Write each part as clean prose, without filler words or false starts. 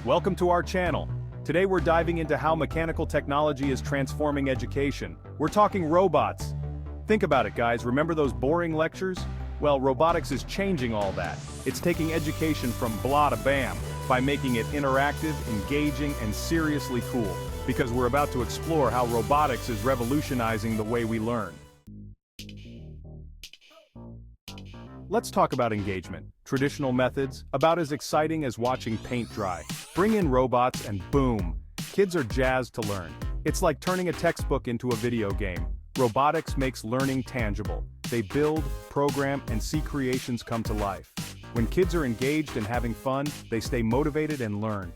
Welcome to our channel. Today we're diving into how mechanical technology is transforming education. We're talking robots. Think about it, guys. Remember those boring lectures? Well, robotics is changing all that. It's taking education from blah to bam by making it interactive, engaging, and seriously cool. Because we're about to explore how robotics is revolutionizing the way we learn. Let's talk about engagement. Traditional methods, about as exciting as watching paint dry. Bring in robots and boom, kids are jazzed to learn. It's like turning a textbook into a video game. Robotics makes learning tangible. They build, program, and see creations come to life. When kids are engaged and having fun, they stay motivated and learn.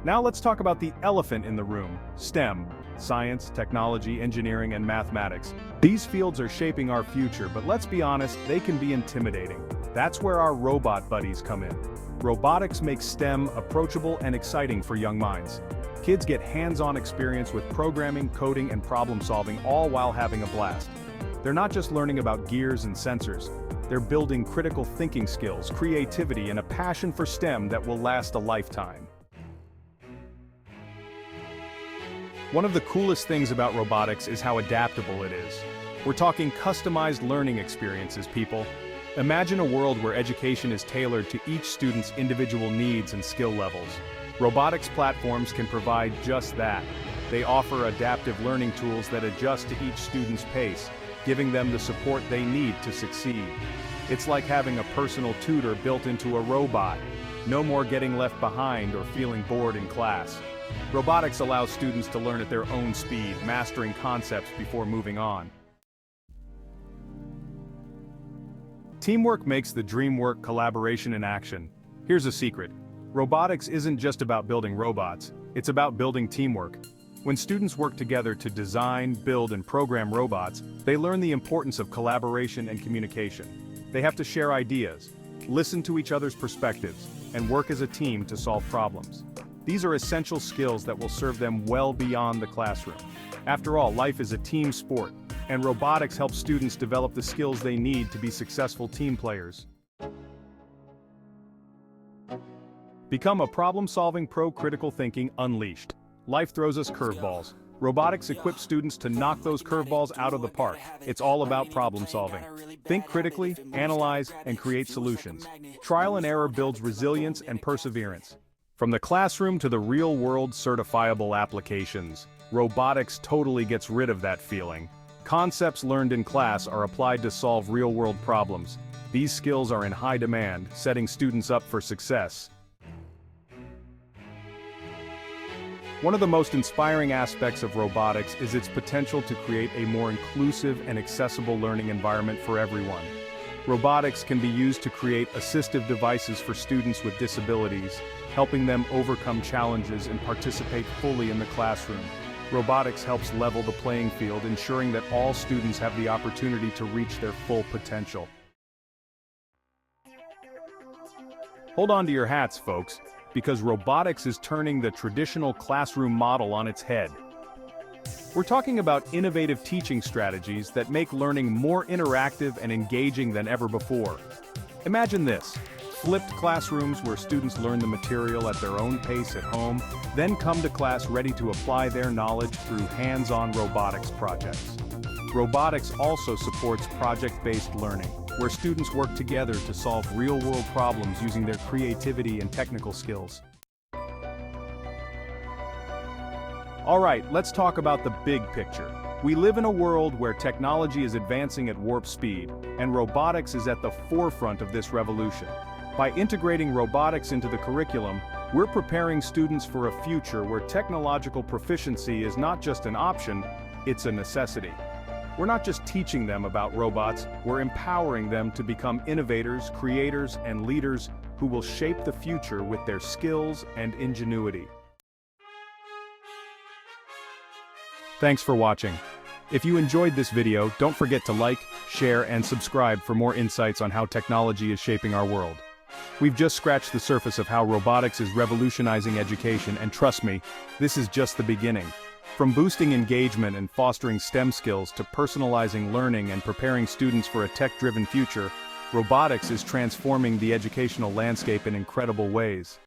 Now let's talk about the elephant in the room, STEM. Science, technology, engineering, and mathematics. These fields are shaping our future, but let's be honest, they can be intimidating. That's where our robot buddies come in. Robotics makes STEM approachable and exciting for young minds. Kids get hands-on experience with programming, coding, and problem-solving, all while having a blast. They're not just learning about gears and sensors. They're building critical thinking skills, creativity, and a passion for STEM that will last a lifetime. One of the coolest things about robotics is how adaptable it is. We're talking customized learning experiences, people. Imagine a world where education is tailored to each student's individual needs and skill levels. Robotics platforms can provide just that. They offer adaptive learning tools that adjust to each student's pace, giving them the support they need to succeed. It's like having a personal tutor built into a robot. No more getting left behind or feeling bored in class. Robotics allows students to learn at their own speed, mastering concepts before moving on. Teamwork makes the dream work. Collaboration in action. Here's a secret. Robotics isn't just about building robots, it's about building teamwork. When students work together to design, build, and program robots, they learn the importance of collaboration and communication. They have to share ideas, listen to each other's perspectives, and work as a team to solve problems. These are essential skills that will serve them well beyond the classroom. After all, life is a team sport, and robotics helps students develop the skills they need to be successful team players. Become a problem-solving pro. Critical thinking unleashed. Life throws us curveballs. Robotics equips students to knock those curveballs out of the park. It's all about problem solving. Think critically, analyze, and create solutions. Trial and error builds resilience and perseverance. From the classroom to the real-world certifiable applications, robotics totally gets rid of that feeling. Concepts learned in class are applied to solve real-world problems. These skills are in high demand, setting students up for success. One of the most inspiring aspects of robotics is its potential to create a more inclusive and accessible learning environment for everyone. Robotics can be used to create assistive devices for students with disabilities, helping them overcome challenges and participate fully in the classroom. Robotics helps level the playing field, ensuring that all students have the opportunity to reach their full potential. Hold on to your hats, folks, because robotics is turning the traditional classroom model on its head. We're talking about innovative teaching strategies that make learning more interactive and engaging than ever before. Imagine this. Flipped classrooms where students learn the material at their own pace at home, then come to class ready to apply their knowledge through hands-on robotics projects. Robotics also supports project-based learning, where students work together to solve real-world problems using their creativity and technical skills. All right, let's talk about the big picture. We live in a world where technology is advancing at warp speed, and robotics is at the forefront of this revolution. By integrating robotics into the curriculum, we're preparing students for a future where technological proficiency is not just an option, it's a necessity. We're not just teaching them about robots, we're empowering them to become innovators, creators, and leaders who will shape the future with their skills and ingenuity. Thanks for watching. If you enjoyed this video, don't forget to like, share, and subscribe for more insights on how technology is shaping our world. We've just scratched the surface of how robotics is revolutionizing education, and trust me, this is just the beginning. From boosting engagement and fostering STEM skills to personalizing learning and preparing students for a tech-driven future, Robotics is transforming the educational landscape in incredible ways.